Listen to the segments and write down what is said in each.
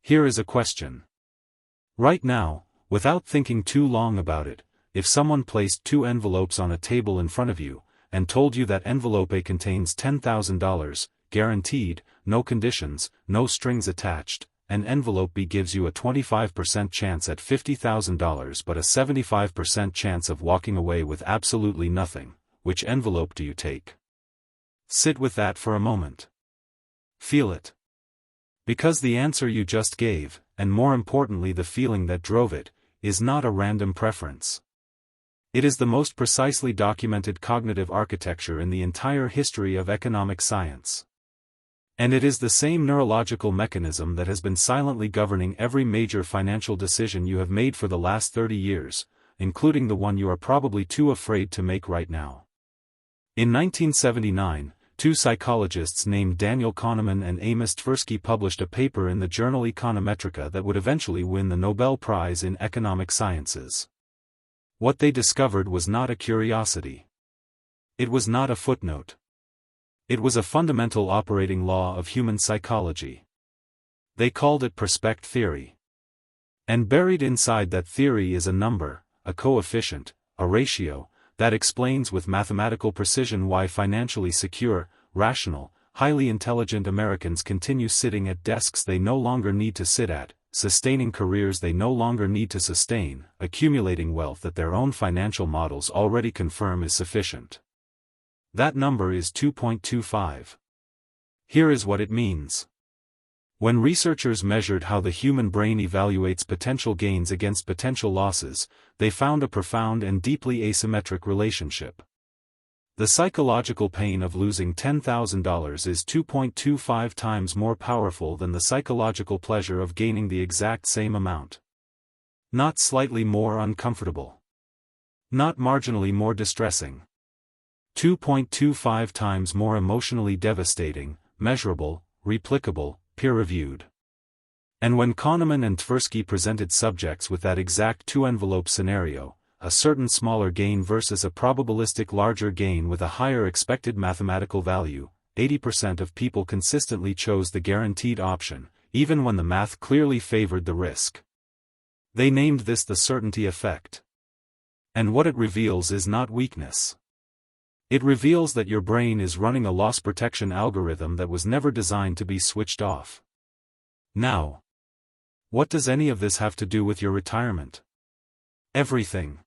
Here is a question. Right now, without thinking too long about it, if someone placed two envelopes on a table in front of you, and told you that envelope A contains $10,000, guaranteed, no conditions, no strings attached, and envelope B gives you a 25% chance at $50,000 but a 75% chance of walking away with absolutely nothing, which envelope do you take? Sit with that for a moment. Feel it. Because the answer you just gave, and more importantly the feeling that drove it, is not a random preference. It is the most precisely documented cognitive architecture in the entire history of economic science. And it is the same neurological mechanism that has been silently governing every major financial decision you have made for the last 30 years, including the one you are probably too afraid to make right now. In 1979, two psychologists named Daniel Kahneman and Amos Tversky published a paper in the journal Econometrica that would eventually win the Nobel Prize in economic sciences. What they discovered was not a curiosity. It was not a footnote. It was a fundamental operating law of human psychology. They called it prospect theory. And buried inside that theory is a number, a coefficient, a ratio, that explains with mathematical precision why financially secure, rational, highly intelligent Americans continue sitting at desks they no longer need to sit at, sustaining careers they no longer need to sustain, accumulating wealth that their own financial models already confirm is sufficient. That number is 2.25. Here is what it means. When researchers measured how the human brain evaluates potential gains against potential losses, they found a profound and deeply asymmetric relationship. The psychological pain of losing $10,000 is 2.25 times more powerful than the psychological pleasure of gaining the exact same amount. Not slightly more uncomfortable. Not marginally more distressing. 2.25 times more emotionally devastating, measurable, replicable, peer-reviewed. And when Kahneman and Tversky presented subjects with that exact two-envelope scenario, a certain smaller gain versus a probabilistic larger gain with a higher expected mathematical value, 80% of people consistently chose the guaranteed option, even when the math clearly favored the risk. They named this the certainty effect. And what it reveals is not weakness. It reveals that your brain is running a loss protection algorithm that was never designed to be switched off. Now, what does any of this have to do with your retirement? Everything.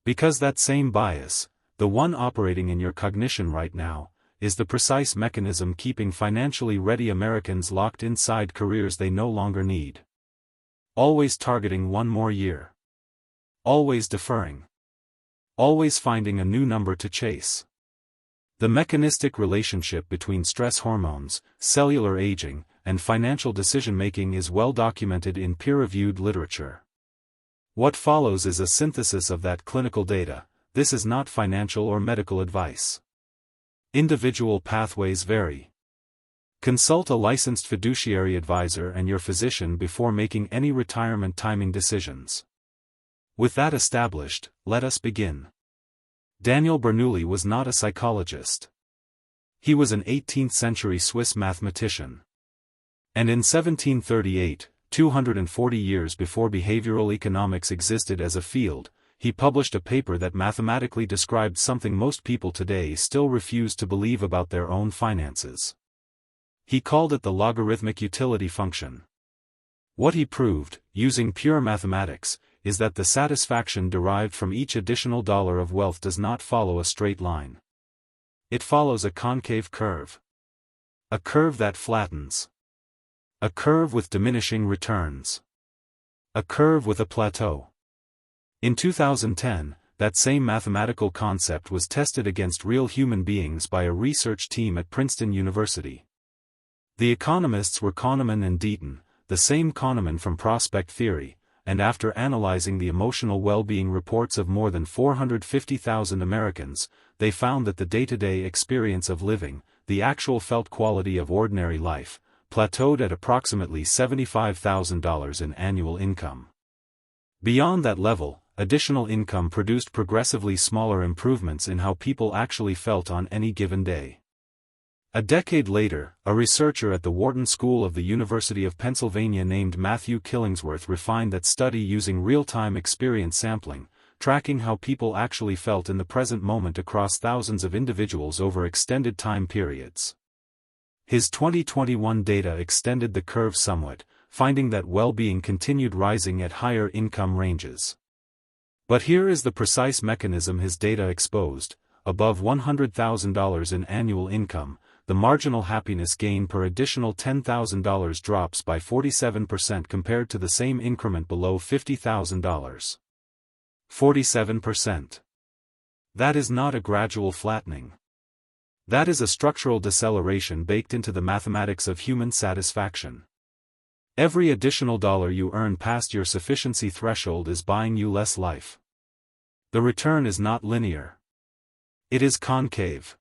Because that same bias, the one operating in your cognition right now, is the precise mechanism keeping financially ready Americans locked inside careers they no longer need. Always targeting one more year. Always deferring. Always finding a new number to chase. The mechanistic relationship between stress hormones, cellular aging, and financial decision-making is well documented in peer-reviewed literature. What follows is a synthesis of that clinical data. This is not financial or medical advice. Individual pathways vary. Consult a licensed fiduciary advisor and your physician before making any retirement timing decisions. With that established, let us begin. Daniel Bernoulli was not a psychologist. He was an 18th-century Swiss mathematician. And in 1738, 240 years before behavioral economics existed as a field, he published a paper that mathematically described something most people today still refuse to believe about their own finances. He called it the logarithmic utility function. What he proved, using pure mathematics, is that the satisfaction derived from each additional dollar of wealth does not follow a straight line. It follows a concave curve. A curve that flattens. A curve with diminishing returns. A curve with a plateau. In 2010, that same mathematical concept was tested against real human beings by a research team at Princeton University. The economists were Kahneman and Deaton, the same Kahneman from prospect theory, and after analyzing the emotional well-being reports of more than 450,000 Americans, they found that the day-to-day experience of living, the actual felt quality of ordinary life, plateaued at approximately $75,000 in annual income. Beyond that level, additional income produced progressively smaller improvements in how people actually felt on any given day. A decade later, a researcher at the Wharton School of the University of Pennsylvania named Matthew Killingsworth refined that study using real-time experience sampling, tracking how people actually felt in the present moment across thousands of individuals over extended time periods. His 2021 data extended the curve somewhat, finding that well-being continued rising at higher income ranges. But here is the precise mechanism his data exposed: above $100,000 in annual income, the marginal happiness gain per additional $10,000 drops by 47% compared to the same increment below $50,000. 47%. That is not a gradual flattening. That is a structural deceleration baked into the mathematics of human satisfaction. Every additional dollar you earn past your sufficiency threshold is buying you less life. The return is not linear. It is concave.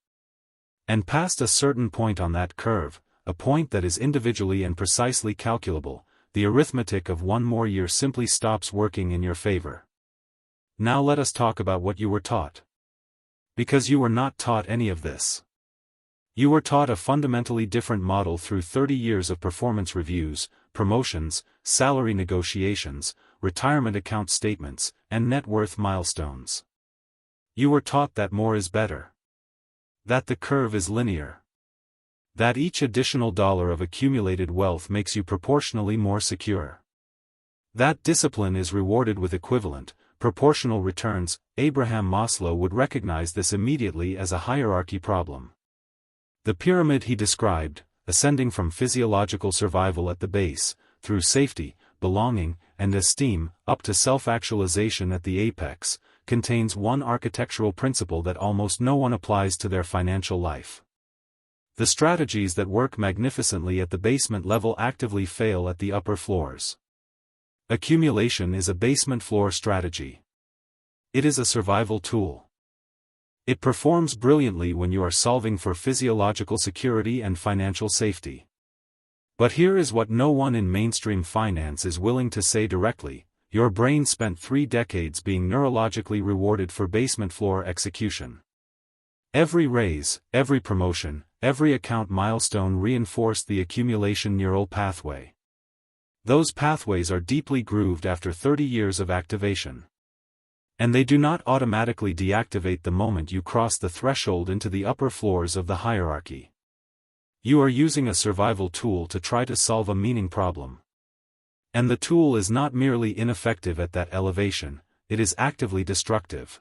And past a certain point on that curve, a point that is individually and precisely calculable, the arithmetic of one more year simply stops working in your favor. Now let us talk about what you were taught. Because you were not taught any of this. You were taught a fundamentally different model through 30 years of performance reviews, promotions, salary negotiations, retirement account statements, and net worth milestones. You were taught that more is better. That the curve is linear. That each additional dollar of accumulated wealth makes you proportionally more secure. That discipline is rewarded with equivalent, proportional returns. Abraham Maslow would recognize this immediately as a hierarchy problem. The pyramid he described, ascending from physiological survival at the base, through safety, belonging, and esteem, up to self-actualization at the apex, contains one architectural principle that almost no one applies to their financial life. The strategies that work magnificently at the basement level actively fail at the upper floors. Accumulation is a basement floor strategy. It is a survival tool. It performs brilliantly when you are solving for physiological security and financial safety. But here is what no one in mainstream finance is willing to say directly: your brain spent 3 decades being neurologically rewarded for basement floor execution. Every raise, every promotion, every account milestone reinforced the accumulation neural pathway. Those pathways are deeply grooved after 30 years of activation. And they do not automatically deactivate the moment you cross the threshold into the upper floors of the hierarchy. You are using a survival tool to try to solve a meaning problem. And the tool is not merely ineffective at that elevation, it is actively destructive.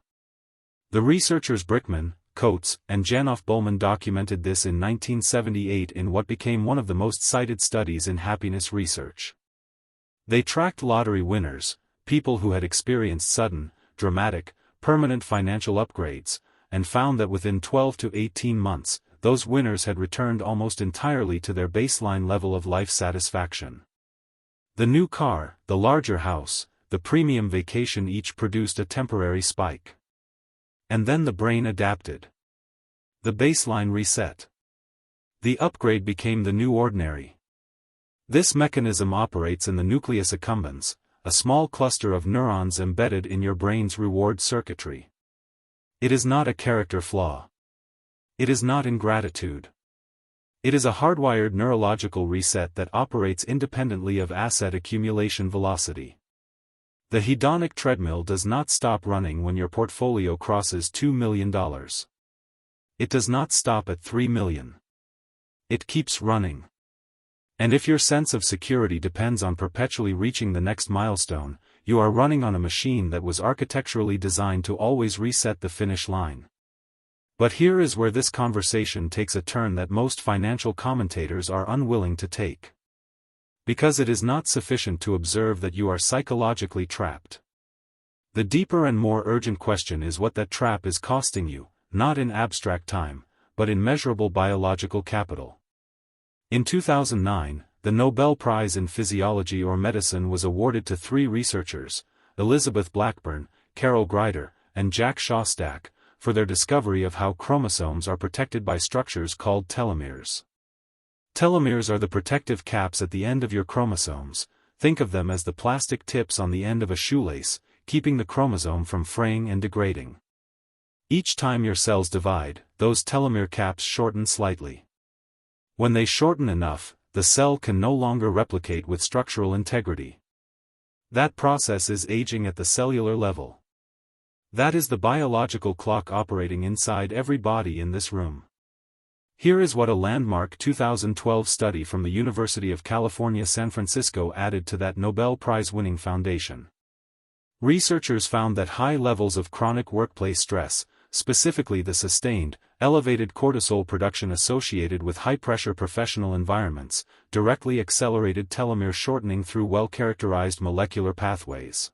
The researchers Brickman, Coates, and Janoff-Bullman documented this in 1978 in what became one of the most cited studies in happiness research. They tracked lottery winners, people who had experienced sudden, dramatic, permanent financial upgrades, and found that within 12 to 18 months, those winners had returned almost entirely to their baseline level of life satisfaction. The new car, the larger house, the premium vacation each produced a temporary spike. And then the brain adapted. The baseline reset. The upgrade became the new ordinary. This mechanism operates in the nucleus accumbens, a small cluster of neurons embedded in your brain's reward circuitry. It is not a character flaw. It is not ingratitude. It is a hardwired neurological reset that operates independently of asset accumulation velocity. The hedonic treadmill does not stop running when your portfolio crosses $2 million. It does not stop at $3 million. It keeps running. And if your sense of security depends on perpetually reaching the next milestone, you are running on a machine that was architecturally designed to always reset the finish line. But here is where this conversation takes a turn that most financial commentators are unwilling to take. Because it is not sufficient to observe that you are psychologically trapped. The deeper and more urgent question is what that trap is costing you, not in abstract time, but in measurable biological capital. In 2009, the Nobel Prize in Physiology or Medicine was awarded to 3 researchers, Elizabeth Blackburn, Carol Greider, and Jack Szostak, for their discovery of how chromosomes are protected by structures called telomeres. Telomeres are the protective caps at the end of your chromosomes. Think of them as the plastic tips on the end of a shoelace, keeping the chromosome from fraying and degrading. Each time your cells divide, those telomere caps shorten slightly. When they shorten enough, the cell can no longer replicate with structural integrity. That process is aging at the cellular level. That is the biological clock operating inside every body in this room. Here is what a landmark 2012 study from the University of California, San Francisco added to that Nobel Prize-winning foundation. Researchers found that high levels of chronic workplace stress, specifically the sustained, elevated cortisol production associated with high-pressure professional environments, directly accelerated telomere shortening through well-characterized molecular pathways.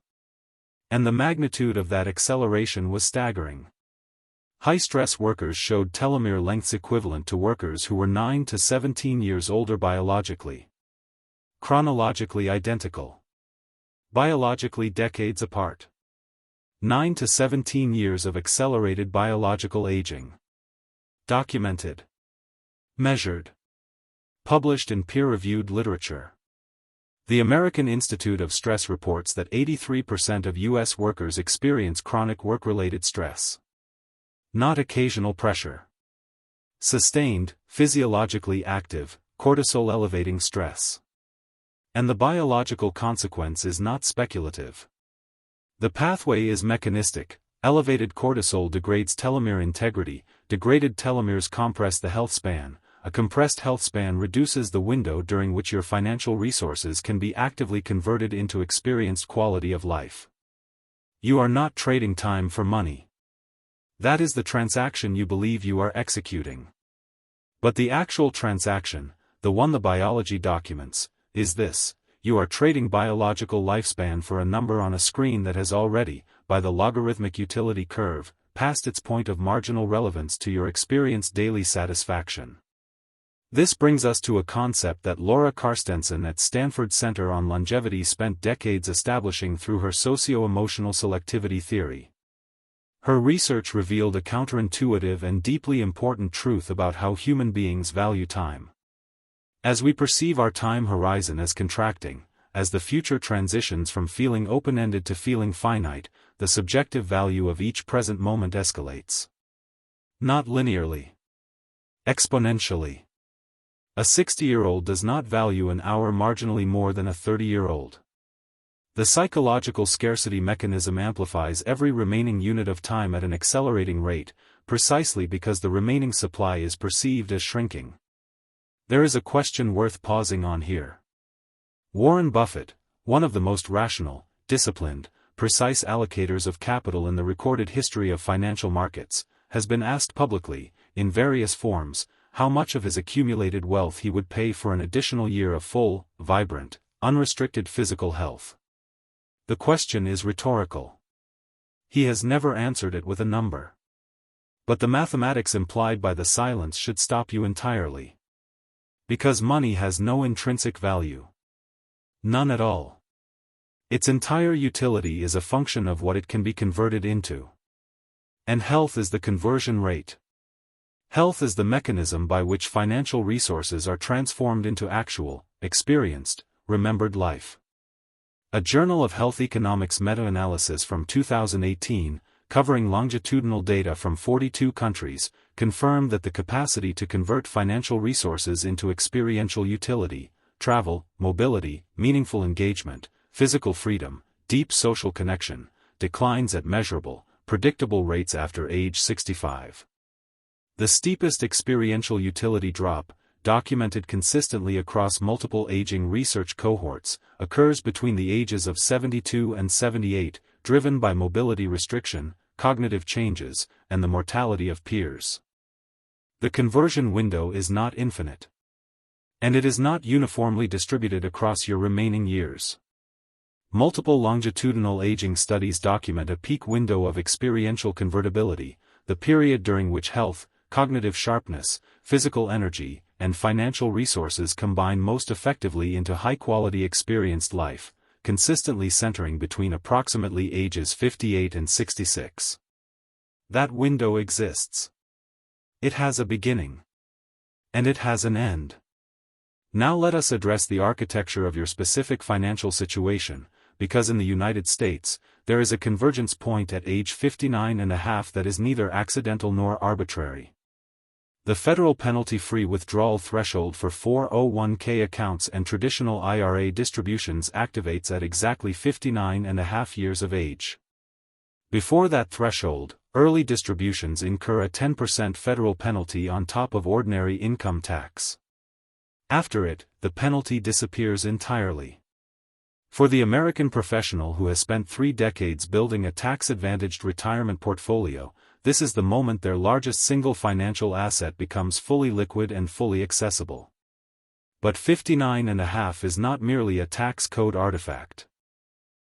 And the magnitude of that acceleration was staggering. High-stress workers showed telomere lengths equivalent to workers who were 9 to 17 years older biologically. Chronologically identical. Biologically decades apart. 9 to 17 years of accelerated biological aging. Documented. Measured. Published in peer-reviewed literature. The American Institute of Stress reports that 83% of U.S. workers experience chronic work-related stress. Not occasional pressure. Sustained, physiologically active, cortisol-elevating stress. And the biological consequence is not speculative. The pathway is mechanistic. Elevated cortisol degrades telomere integrity, degraded telomeres compress the health span. A compressed health span reduces the window during which your financial resources can be actively converted into experienced quality of life. You are not trading time for money. That is the transaction you believe you are executing. But the actual transaction, the one the biology documents, is this: you are trading biological lifespan for a number on a screen that has already, by the logarithmic utility curve, passed its point of marginal relevance to your experienced daily satisfaction. This brings us to a concept that Laura Carstensen at Stanford Center on Longevity spent decades establishing through her socio-emotional selectivity theory. Her research revealed a counterintuitive and deeply important truth about how human beings value time. As we perceive our time horizon as contracting, as the future transitions from feeling open-ended to feeling finite, the subjective value of each present moment escalates. Not linearly. Exponentially. A 60-year-old does not value an hour marginally more than a 30-year-old. The psychological scarcity mechanism amplifies every remaining unit of time at an accelerating rate, precisely because the remaining supply is perceived as shrinking. There is a question worth pausing on here. Warren Buffett, one of the most rational, disciplined, precise allocators of capital in the recorded history of financial markets, has been asked publicly, in various forms, how much of his accumulated wealth he would pay for an additional year of full, vibrant, unrestricted physical health. The question is rhetorical. He has never answered it with a number. But the mathematics implied by the silence should stop you entirely. Because money has no intrinsic value. None at all. Its entire utility is a function of what it can be converted into. And health is the conversion rate. Health is the mechanism by which financial resources are transformed into actual, experienced, remembered life. A Journal of Health Economics meta-analysis from 2018, covering longitudinal data from 42 countries, confirmed that the capacity to convert financial resources into experiential utility, travel, mobility, meaningful engagement, physical freedom, deep social connection, declines at measurable, predictable rates after age 65. The steepest experiential utility drop, documented consistently across multiple aging research cohorts, occurs between the ages of 72 and 78, driven by mobility restriction, cognitive changes, and the mortality of peers. The conversion window is not infinite. And it is not uniformly distributed across your remaining years. Multiple longitudinal aging studies document a peak window of experiential convertibility, the period during which health, cognitive sharpness, physical energy, and financial resources combine most effectively into high-quality experienced life, consistently centering between approximately ages 58 and 66. That window exists. It has a beginning. And it has an end. Now let us address the architecture of your specific financial situation, because in the United States, there is a convergence point at age 59.5 that is neither accidental nor arbitrary. The federal penalty-free withdrawal threshold for 401k accounts and traditional IRA distributions activates at exactly 59.5 years of age. Before that threshold, early distributions incur a 10% federal penalty on top of ordinary income tax. After it, the penalty disappears entirely. For the American professional who has spent 3 decades building a tax-advantaged retirement portfolio, this is the moment their largest single financial asset becomes fully liquid and fully accessible. But 59.5 is not merely a tax code artifact.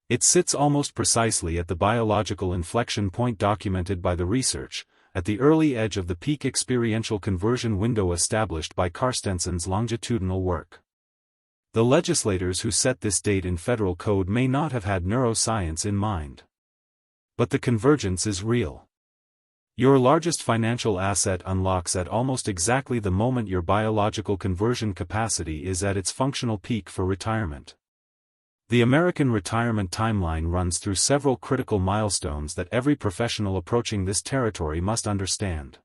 It sits almost precisely at the biological inflection point documented by the research, at the early edge of the peak experiential conversion window established by Carstenson's longitudinal work. The legislators who set this date in federal code may not have had neuroscience in mind. But the convergence is real. Your largest financial asset unlocks at almost exactly the moment your biological conversion capacity is at its functional peak for retirement. The American retirement timeline runs through several critical milestones that every professional approaching this territory must understand.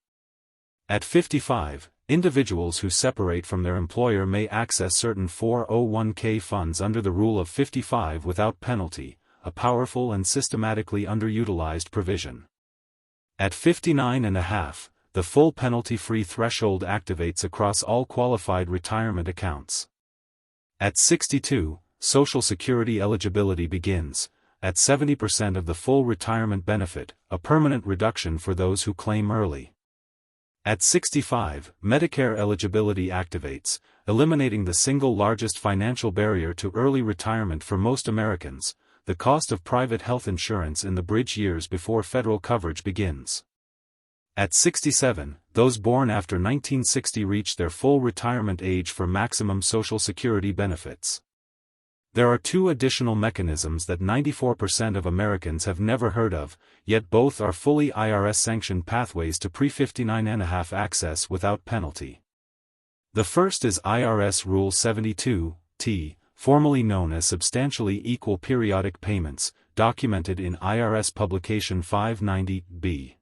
At 55, individuals who separate from their employer may access certain 401k funds under the Rule of 55 without penalty, a powerful and systematically underutilized provision. At 59.5, the full penalty-free threshold activates across all qualified retirement accounts. At 62, Social Security eligibility begins, at 70% of the full retirement benefit, a permanent reduction for those who claim early. At 65, Medicare eligibility activates, eliminating the single largest financial barrier to early retirement for most Americans, the cost of private health insurance in the bridge years before federal coverage begins. At 67, those born after 1960 reach their full retirement age for maximum Social Security benefits. There are 2 additional mechanisms that 94% of Americans have never heard of, yet both are fully IRS-sanctioned pathways to pre-59.5 access without penalty. The first is IRS Rule 72-T, formerly known as Substantially Equal Periodic Payments, documented in IRS Publication 590-B.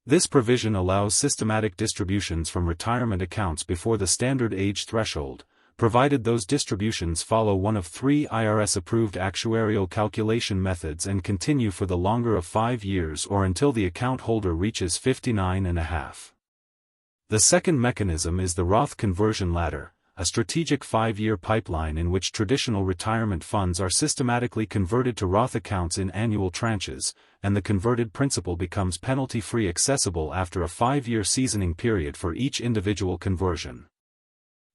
This provision allows systematic distributions from retirement accounts before the standard age threshold, provided those distributions follow one of 3 IRS-approved actuarial calculation methods and continue for the longer of 5 years or until the account holder reaches 59.5. The second mechanism is the Roth conversion ladder, a strategic 5-year pipeline in which traditional retirement funds are systematically converted to Roth accounts in annual tranches, and the converted principal becomes penalty-free accessible after a 5-year seasoning period for each individual conversion.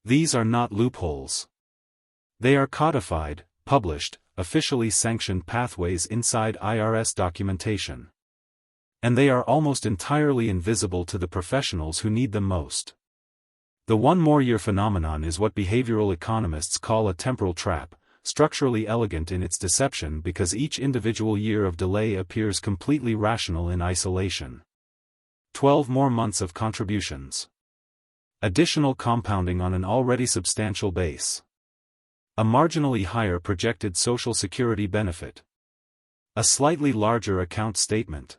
These are not loopholes. They are codified, published, officially sanctioned pathways inside IRS documentation. And they are almost entirely invisible to the professionals who need them most. The one-more-year phenomenon is what behavioral economists call a temporal trap, structurally elegant in its deception because each individual year of delay appears completely rational in isolation. 12 more months of contributions. Additional compounding on an already substantial base. A marginally higher projected Social Security benefit. A slightly larger account statement.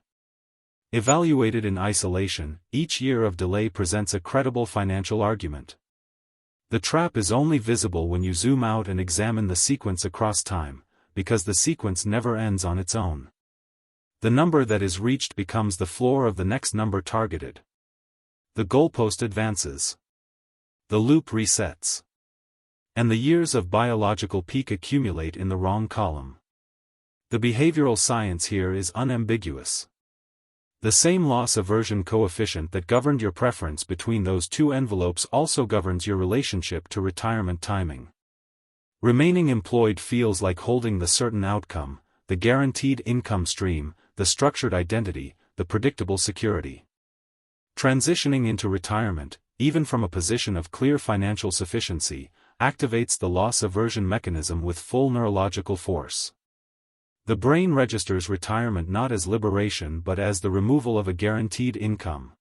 Evaluated in isolation, each year of delay presents a credible financial argument. The trap is only visible when you zoom out and examine the sequence across time, because the sequence never ends on its own. The number that is reached becomes the floor of the next number targeted. The goalpost advances. The loop resets. And the years of biological peak accumulate in the wrong column. The behavioral science here is unambiguous. The same loss aversion coefficient that governed your preference between those 2 envelopes also governs your relationship to retirement timing. Remaining employed feels like holding the certain outcome, the guaranteed income stream, the structured identity, the predictable security. Transitioning into retirement, even from a position of clear financial sufficiency, activates the loss aversion mechanism with full neurological force. The brain registers retirement not as liberation but as the removal of a guaranteed income.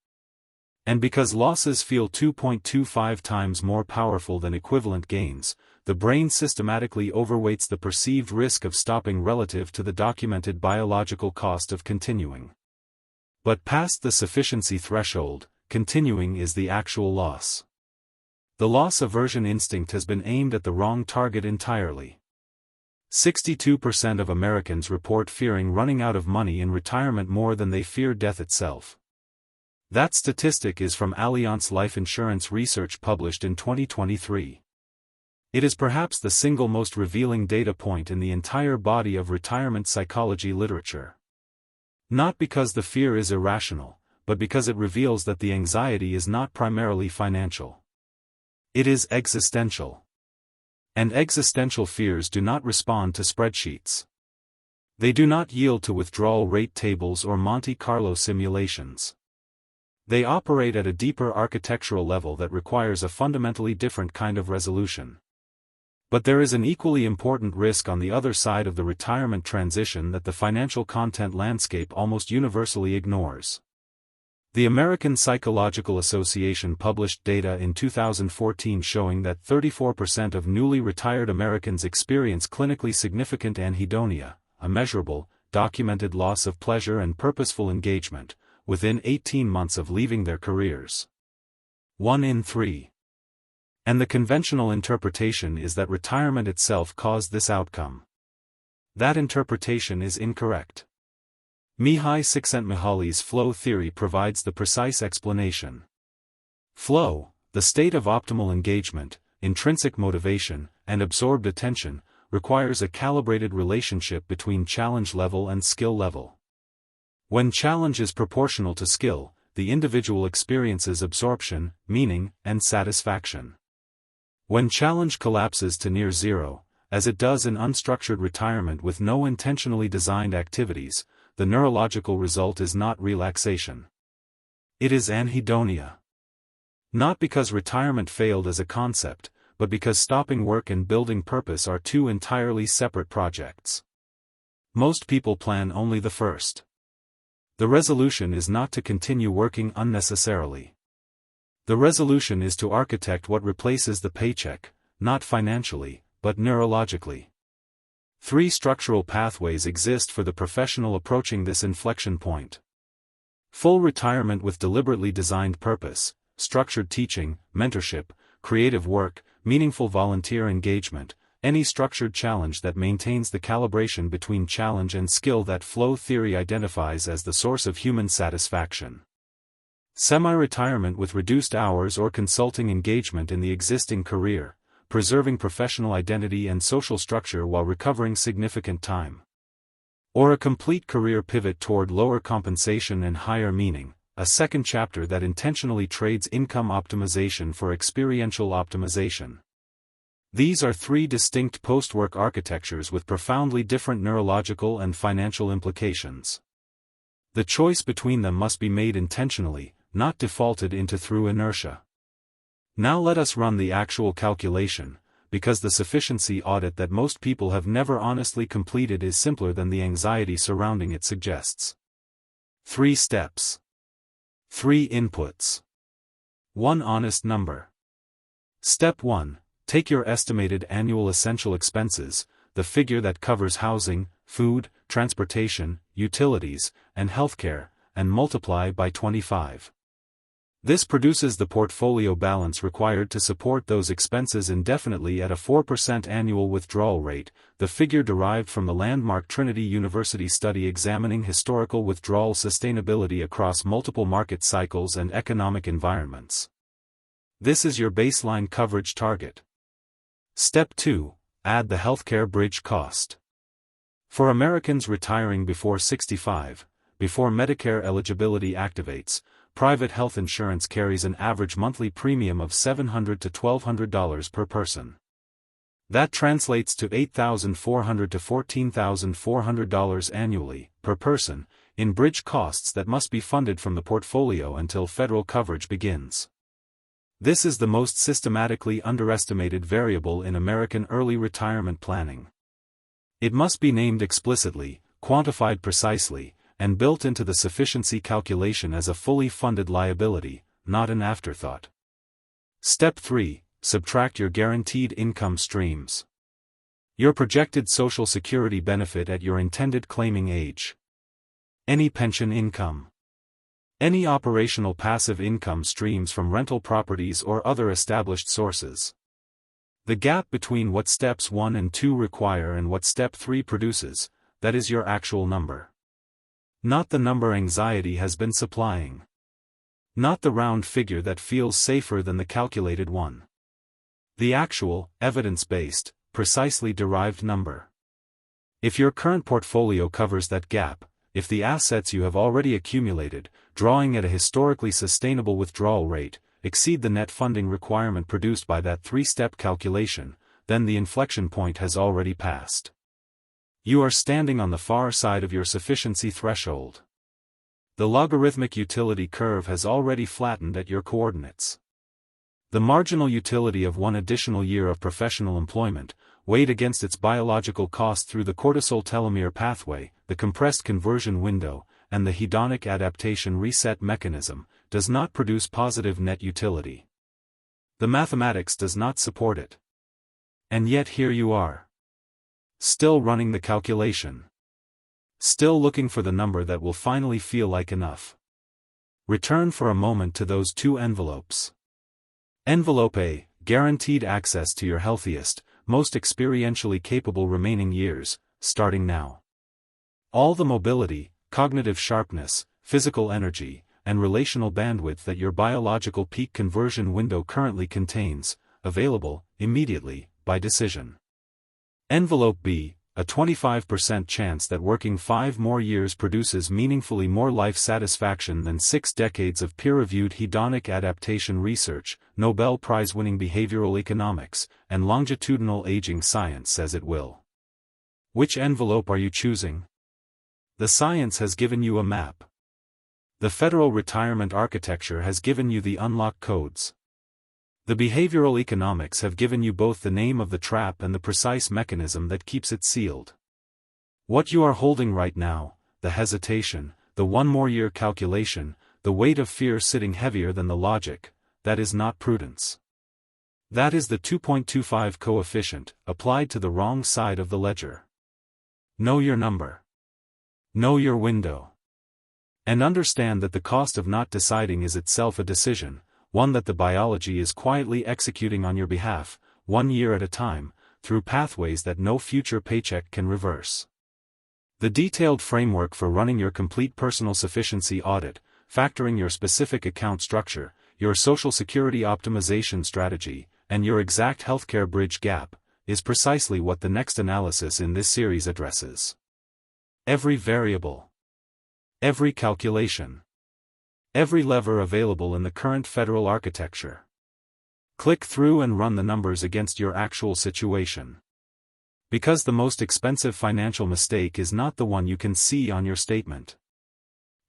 And because losses feel 2.25 times more powerful than equivalent gains, the brain systematically overweights the perceived risk of stopping relative to the documented biological cost of continuing. But past the sufficiency threshold, continuing is the actual loss. The loss aversion instinct has been aimed at the wrong target entirely. 62% of Americans report fearing running out of money in retirement more than they fear death itself. That statistic is from Allianz Life Insurance research published in 2023. It is perhaps the single most revealing data point in the entire body of retirement psychology literature. Not because the fear is irrational, but because it reveals that the anxiety is not primarily financial. It is existential. And existential fears do not respond to spreadsheets. They do not yield to withdrawal rate tables or Monte Carlo simulations. They operate at a deeper architectural level that requires a fundamentally different kind of resolution. But there is an equally important risk on the other side of the retirement transition that the financial content landscape almost universally ignores. The American Psychological Association published data in 2014 showing that 34% of newly retired Americans experience clinically significant anhedonia, a measurable, documented loss of pleasure and purposeful engagement, within 18 months of leaving their careers. 1 in 3. And the conventional interpretation is that retirement itself caused this outcome. That interpretation is incorrect. Mihai Csikszentmihalyi's flow theory provides the precise explanation. Flow, the state of optimal engagement, intrinsic motivation, and absorbed attention, requires a calibrated relationship between challenge level and skill level. When challenge is proportional to skill, the individual experiences absorption, meaning, and satisfaction. When challenge collapses to near zero, as it does in unstructured retirement with no intentionally designed activities, the neurological result is not relaxation. It is anhedonia. Not because retirement failed as a concept, but because stopping work and building purpose are two entirely separate projects. Most people plan only the first. The resolution is not to continue working unnecessarily. The resolution is to architect what replaces the paycheck, not financially, but neurologically. 3 structural pathways exist for the professional approaching this inflection point. Full retirement with deliberately designed purpose, structured teaching, mentorship, creative work, meaningful volunteer engagement, any structured challenge that maintains the calibration between challenge and skill that flow theory identifies as the source of human satisfaction. Semi-retirement with reduced hours or consulting engagement in the existing career, preserving professional identity and social structure while recovering significant time. Or a complete career pivot toward lower compensation and higher meaning, a second chapter that intentionally trades income optimization for experiential optimization. These are 3 distinct post-work architectures with profoundly different neurological and financial implications. The choice between them must be made intentionally, not defaulted into through inertia. Now let us run the actual calculation, because the sufficiency audit that most people have never honestly completed is simpler than the anxiety surrounding it suggests. 3 steps. 3 inputs. 1 honest number. Step 1. Take your estimated annual essential expenses, the figure that covers housing, food, transportation, utilities, and healthcare, and multiply by 25. This produces the portfolio balance required to support those expenses indefinitely at a 4% annual withdrawal rate, the figure derived from the landmark Trinity University study examining historical withdrawal sustainability across multiple market cycles and economic environments. This is your baseline coverage target. Step 2. Add the healthcare bridge cost. For Americans retiring before 65, before Medicare eligibility activates, private health insurance carries an average monthly premium of $700 to $1,200 per person. That translates to $8,400 to $14,400 annually, per person, in bridge costs that must be funded from the portfolio until federal coverage begins. This is the most systematically underestimated variable in American early retirement planning. It must be named explicitly, quantified precisely, and built into the sufficiency calculation as a fully funded liability, not an afterthought. Step 3. Subtract your guaranteed income streams. Your projected Social Security benefit at your intended claiming age. Any pension income. Any operational passive income streams from rental properties or other established sources. The gap between what steps 1 and 2 require and what step 3 produces, that is your actual number. Not the number anxiety has been supplying. Not the round figure that feels safer than the calculated one. The actual, evidence-based, precisely derived number. If your current portfolio covers that gap, if the assets you have already accumulated, drawing at a historically sustainable withdrawal rate, exceed the net funding requirement produced by that 3-step calculation, then the inflection point has already passed. You are standing on the far side of your sufficiency threshold. The logarithmic utility curve has already flattened at your coordinates. The marginal utility of one additional year of professional employment, weighed against its biological cost through the cortisol telomere pathway, the compressed conversion window, and the hedonic adaptation reset mechanism, does not produce positive net utility. The mathematics does not support it. And yet here you are. Still running the calculation. Still looking for the number that will finally feel like enough. Return for a moment to those 2 envelopes. Envelope A, guaranteed access to your healthiest, most experientially capable remaining years, starting now. All the mobility, cognitive sharpness, physical energy, and relational bandwidth that your biological peak conversion window currently contains, available, immediately, by decision. Envelope B, a 25% chance that working 5 more years produces meaningfully more life satisfaction than 6 decades of peer-reviewed hedonic adaptation research, Nobel Prize-winning behavioral economics, and longitudinal aging science says it will. Which envelope are you choosing? The science has given you a map. The federal retirement architecture has given you the unlock codes. The behavioral economics have given you both the name of the trap and the precise mechanism that keeps it sealed. What you are holding right now, the hesitation, the 1 more year calculation, the weight of fear sitting heavier than the logic, that is not prudence. That is the 2.25 coefficient, applied to the wrong side of the ledger. Know your number. Know your window. And understand that the cost of not deciding is itself a decision, one that the biology is quietly executing on your behalf, 1 year at a time, through pathways that no future paycheck can reverse. The detailed framework for running your complete personal sufficiency audit, factoring your specific account structure, your Social Security optimization strategy, and your exact healthcare bridge gap, is precisely what the next analysis in this series addresses. Every variable. Every calculation. Every lever available in the current federal architecture. Click through and run the numbers against your actual situation. Because the most expensive financial mistake is not the one you can see on your statement.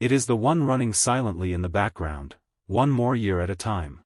It is the one running silently in the background, 1 more year at a time.